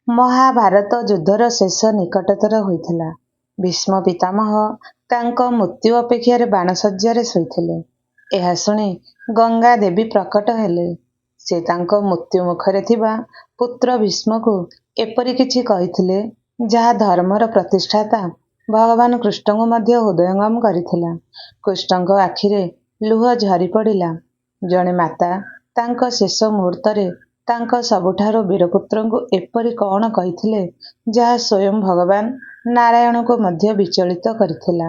ମହାଭାରତ ଯୁଦ୍ଧର ଶେଷ ନିକଟତର ହୋଇଥିଲା। ଭୀଷ୍ମ ପିତାମହ ତାଙ୍କ ମୃତ୍ୟୁ ଅପେକ୍ଷାରେ ବାଣଶଯ୍ୟାରେ ଶୋଇଥିଲେ। ଏହା ଶୁଣି ଗଙ୍ଗା ଦେବୀ ପ୍ରକଟ ହେଲେ। ସେ ତାଙ୍କ ମୃତ୍ୟୁ ମୁଖରେ ଥିବା ପୁତ୍ର ଭୀଷ୍ମକୁ ଏପରି କିଛି କହିଥିଲେ ଯାହା ଧର୍ମର ପ୍ରତିଷ୍ଠାତା ଭଗବାନ କୃଷ୍ଣଙ୍କୁ ମଧ୍ୟ ହୃଦୟଙ୍ଗମ କରିଥିଲା। କୃଷ୍ଣଙ୍କ ଆଖିରେ ଲୁହ ଝରି ପଡ଼ିଲା। ଜଣେ ମାତା ତାଙ୍କ ଶେଷ ମୁହୂର୍ତ୍ତରେ ତାଙ୍କ ସବୁଠାରୁ ବୀରପୁତ୍ରଙ୍କୁ ଏପରି କ'ଣ କହିଥିଲେ ଯାହା ସ୍ୱୟଂ ଭଗବାନ ନାରାୟଣଙ୍କୁ ମଧ୍ୟ ବିଚଳିତ କରିଥିଲା।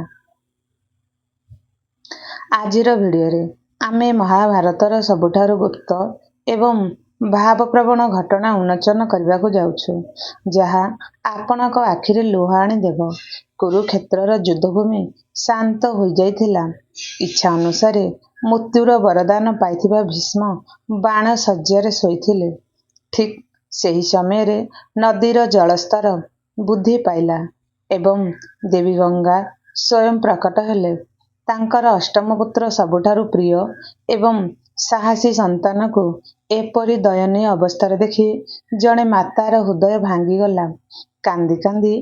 ଆଜିର ଭିଡ଼ିଓରେ ଆମେ ମହାଭାରତର ସବୁଠାରୁ ଗୁପ୍ତ ଏବଂ ଭାବପ୍ରବଣ ଘଟଣା ଉନ୍ମୋଚନ କରିବାକୁ ଯାଉଛୁ, ଯାହା ଆପଣଙ୍କ ଆଖିରେ ଲୁହ ଆଣିଦେବ। କୁରୁକ୍ଷେତ୍ରର ଯୁଦ୍ଧଭୂମି ଶାନ୍ତ ହୋଇଯାଇଥିଲା। ଇଚ୍ଛା ଅନୁସାରେ ମୃତ୍ୟୁର ବରଦାନ ପାଇଥିବା ଭୀଷ୍ମ ବାଣଶଯ୍ୟାରେ ଶୋଇଥିଲେ। ଠିକ୍ ସେହି ସମୟରେ ନଦୀର ଜଳସ୍ତର ବୃଦ୍ଧି ପାଇଲା ଏବଂ ଦେବୀ ଗଙ୍ଗା ସ୍ୱୟଂ ପ୍ରକଟ ହେଲେ। ତାଙ୍କର ଅଷ୍ଟମ ପୁତ୍ର ସବୁଠାରୁ ପ୍ରିୟ ଏବଂ ସାହସୀ ସନ୍ତାନକୁ ଏପରି ଦୟନୀୟ ଅବସ୍ଥାରେ ଦେଖି ଜଣେ ମାତାର ହୃଦୟ ଭାଙ୍ଗିଗଲା। କାନ୍ଦି କାନ୍ଦି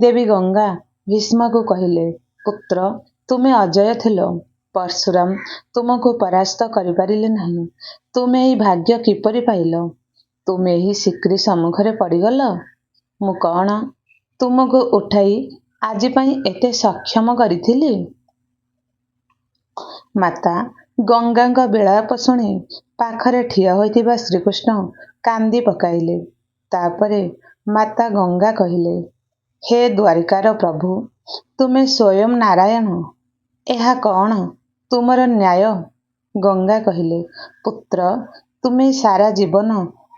ଦେବୀ ଗଙ୍ଗା ଭୀଷ୍ମକୁ କହିଲେ, ପୁତ୍ର, ତୁମେ ଅଜୟ ଥିଲ। ପରଶୁରାମ ତୁମକୁ ପରାସ୍ତ କରିପାରିଲେ ନାହିଁ। ତୁମେ ଏହି ଭାଗ୍ୟ କିପରି ପାଇଲ? ତୁମେ ଏହି ସିକ୍ରି ସମ୍ମୁଖରେ ପଡ଼ିଗଲ। ମୁଁ କ'ଣ ତୁମକୁ ଉଠାଇ ଆଜି ପାଇଁ ଏତେ ସକ୍ଷମ କରିଥିଲି? ମାତା ଗଙ୍ଗାଙ୍କ ବିଳାପ ଶୁଣି ପାଖରେ ଠିଆ ହୋଇଥିବା ଶ୍ରୀକୃଷ୍ଣ କାନ୍ଦି ପକାଇଲେ। ତାପରେ ମାତା ଗଙ୍ଗା କହିଲେ, ହେ ଦ୍ୱାରିକାର ପ୍ରଭୁ, ତୁମେ ସ୍ୱୟଂ ନାରାୟଣ। ଏହା କ'ଣ ତୁମର ନ୍ୟାୟ? ଗଙ୍ଗା କହିଲେ, ପୁତ୍ର, ତୁମେ ସାରା ଜୀବନ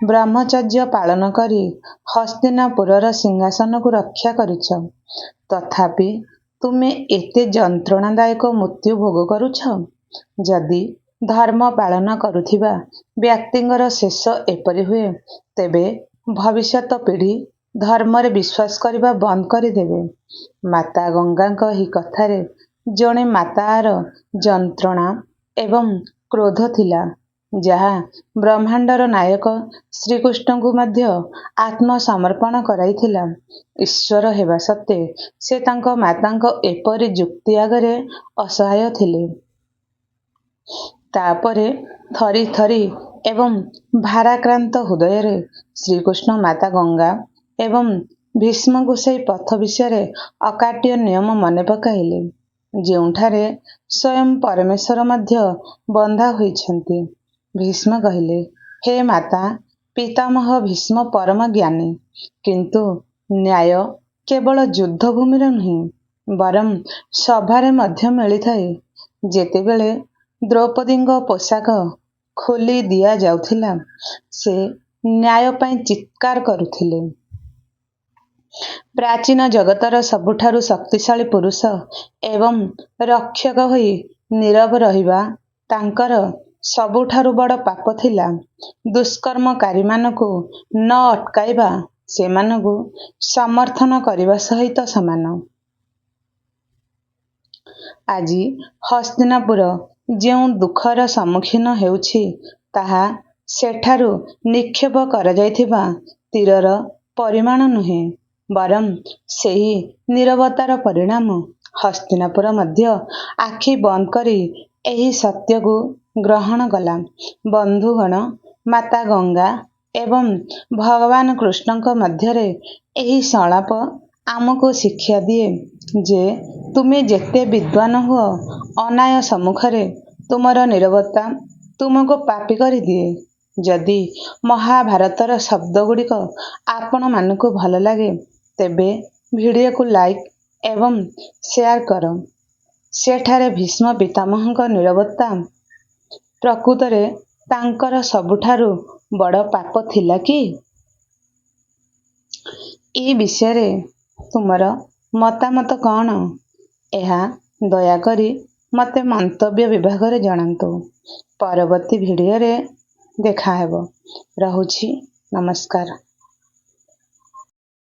ବ୍ରହ୍ମଚର୍ଯ୍ୟ ପାଳନ କରି ହସ୍ତିନାପୁରର ସିଂହାସନକୁ ରକ୍ଷା କରିଛ। ତଥାପି ତୁମେ ଏତେ ଯନ୍ତ୍ରଣାଦାୟକ ମୃତ୍ୟୁ ଭୋଗ କରୁଛ। ଯଦି ଧର୍ମ ପାଳନ କରୁଥିବା ବ୍ୟକ୍ତିଙ୍କର ଶେଷ ଏପରି ହୁଏ, ତେବେ ଭବିଷ୍ୟତ ପିଢ଼ି ଧର୍ମରେ ବିଶ୍ୱାସ କରିବା ବନ୍ଦ କରିଦେବେ। ମାତା ଗଙ୍ଗାଙ୍କ ଏହି କଥାରେ ଜଣେ ମାତାର ଯନ୍ତ୍ରଣା ଏବଂ କ୍ରୋଧ ଥିଲା, ଯାହା ବ୍ରହ୍ମାଣ୍ଡର ନାୟକ ଶ୍ରୀକୃଷ୍ଣଙ୍କୁ ମଧ୍ୟ ଆତ୍ମସମର୍ପଣ କରାଇଥିଲା। ଈଶ୍ୱର ହେବା ସତ୍ତ୍ୱେ ସେ ତାଙ୍କ ମାତାଙ୍କ ଏପରି ଯୁକ୍ତି ଆଗରେ ଅସହାୟ ଥିଲେ। ତାପରେ ଥରି ଥରି ଏବଂ ଭାରାକ୍ରାନ୍ତ ହୃଦୟରେ ଶ୍ରୀକୃଷ୍ଣ ମାତା ଗଙ୍ଗା ଏବଂ ଭୀଷ୍ମଙ୍କୁ ସେହି ପଥ ବିଷୟରେ ଅକାଟ୍ୟ ନିୟମ ମନେ ପକାଇଲେ, ଯେଉଁଠାରେ ସ୍ୱୟଂ ପରମେଶ୍ୱର ମଧ୍ୟ ବନ୍ଧା ହୋଇଛନ୍ତି। ଭୀଷ୍ମ କହିଲେ, ହେ ମାତା, ପିତାମହ ଭୀଷ୍ମ ପରମ ଜ୍ଞାନୀ। କିନ୍ତୁ ନ୍ୟାୟ କେବଳ ଯୁଦ୍ଧଭୂମିରେ ନୁହେଁ, ବରଂ ସଭାରେ ମଧ୍ୟ ମିଳିଥାଏ। ଯେତେବେଳେ ଦ୍ରୌପଦୀଙ୍କ ପୋଷାକ ଖୋଲି ଦିଆଯାଉଥିଲା, ସେ ନ୍ୟାୟ ପାଇଁ ଚିତ୍କାର କରୁଥିଲେ। ପ୍ରାଚୀନ ଜଗତର ସବୁଠାରୁ ଶକ୍ତିଶାଳୀ ପୁରୁଷ ଏବଂ ରକ୍ଷକ ହୋଇ ନୀରବ ରହିବା ତାଙ୍କର ସବୁଠାରୁ ବଡ଼ ପାପ ଥିଲା। ଦୁଷ୍କର୍ମକାରୀମାନଙ୍କୁ ନ ଅଟକାଇବା ସେମାନଙ୍କୁ ସମର୍ଥନ କରିବା ସହିତ ସମାନ। ଆଜି ହସ୍ତିନାପୁର ଯେଉଁ ଦୁଃଖର ସମ୍ମୁଖୀନ ହେଉଛି, ତାହା ସେଠାରୁ ନିକ୍ଷେପ କରାଯାଇଥିବା ତୀରର ପରିମାଣ ନୁହେଁ, ବରଂ ସେହି ନୀରବତାର ପରିଣାମ। ହସ୍ତିନାପୁର ମଧ୍ୟ ଆଖି ବନ୍ଦ କରି ଏହି ସତ୍ୟକୁ ଗ୍ରହଣ କଲା। ବନ୍ଧୁଗଣ, ମାତା ଗଙ୍ଗା ଏବଂ ଭଗବାନ କୃଷ୍ଣଙ୍କ ମଧ୍ୟରେ ଏହି ସଂଳାପ ଆମକୁ ଶିକ୍ଷା ଦିଏ ଯେ ତୁମେ ଯେତେ ବିଦ୍ୱାନ ହୁଅ, ଅନ୍ୟାୟ ସମ୍ମୁଖରେ ତୁମର ନୀରବତା ତୁମକୁ ପାପୀ କରିଦିଏ। ଯଦି ମହାଭାରତର ଶବ୍ଦଗୁଡ଼ିକ ଆପଣମାନଙ୍କୁ ଭଲ ଲାଗେ, ତେବେ ଭିଡ଼ିଓକୁ ଲାଇକ୍ ଏବଂ ସେୟାର କର। ସେଠାରେ ଭୀଷ୍ମ ପିତାମହଙ୍କ ନୀରବତା ପ୍ରକୃତରେ ତାଙ୍କର ସବୁଠାରୁ ବଡ଼ ପାପ ଥିଲା କି? ଏ ବିଷୟରେ ତୁମର ମତାମତ କ'ଣ? ଏହା ଦୟାକରି ମୋତେ ମନ୍ତବ୍ୟ ବିଭାଗରେ ଜଣାନ୍ତୁ। ପରବର୍ତ୍ତୀ ଭିଡ଼ିଓରେ ଦେଖାହେବ। ରହୁଛି, ନମସ୍କାର।